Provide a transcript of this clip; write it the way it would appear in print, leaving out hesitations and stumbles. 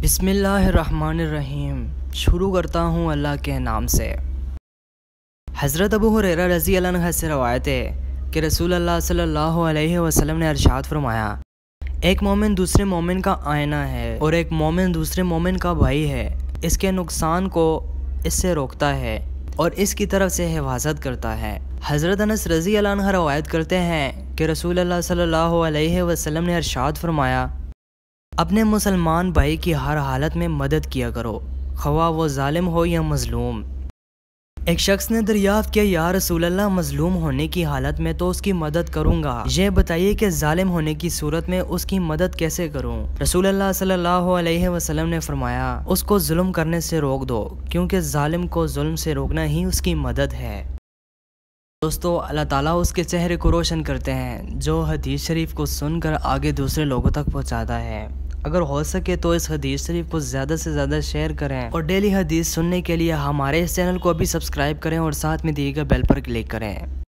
बिस्मिल्लाहिर्रहमानिर्रहीम। शुरू करता हूँ अल्लाह के नाम से। हज़रत अबू हुरैरा रज़ी अल्लाह अन्हु से रवायत है कि रसूल अल्लाह सल्लल्लाहु अलैहि वसल्लम ने इरशाद फरमाया, एक मोमिन दूसरे मोमिन का आईना है और एक मोमिन दूसरे मोमिन का भाई है। इसके नुकसान को इससे रोकता है और इसकी तरफ से हिफाजत करता है। हज़रत अनस रज़ी अल्लाह अन्हु रवायत करते हैं कि रसूल अल्लाह सल्लल्लाहु अलैहि वसल्लम ने इरशाद फरमाया, अपने मुसलमान भाई की हर हालत में मदद किया करो, ख्वाह वो जालिम हो या मज़लूम। एक शख्स ने दरियाफ्त किया, या रसूल अल्लाह, मज़लूम होने की हालत में तो उसकी मदद करूँगा, ये बताइए कि जालिम होने की सूरत में उसकी मदद कैसे करूँ। रसूल अल्लाह सल्लल्लाहु अलैहि वसल्लम ने फरमाया, उसको जुल्म करने से रोक दो, क्योंकि जालिम को जुल्म से रोकना ही उसकी मदद है। दोस्तों, अल्लाह ताला उसके चेहरे को रोशन करते हैं जो हदीस शरीफ को सुनकर आगे दूसरे लोगों तक पहुंचाता है। अगर हो सके तो इस हदीस शरीफ को ज़्यादा से ज़्यादा शेयर करें और डेली हदीस सुनने के लिए हमारे इस चैनल को अभी सब्सक्राइब करें और साथ में दिए गए बेल पर क्लिक करें।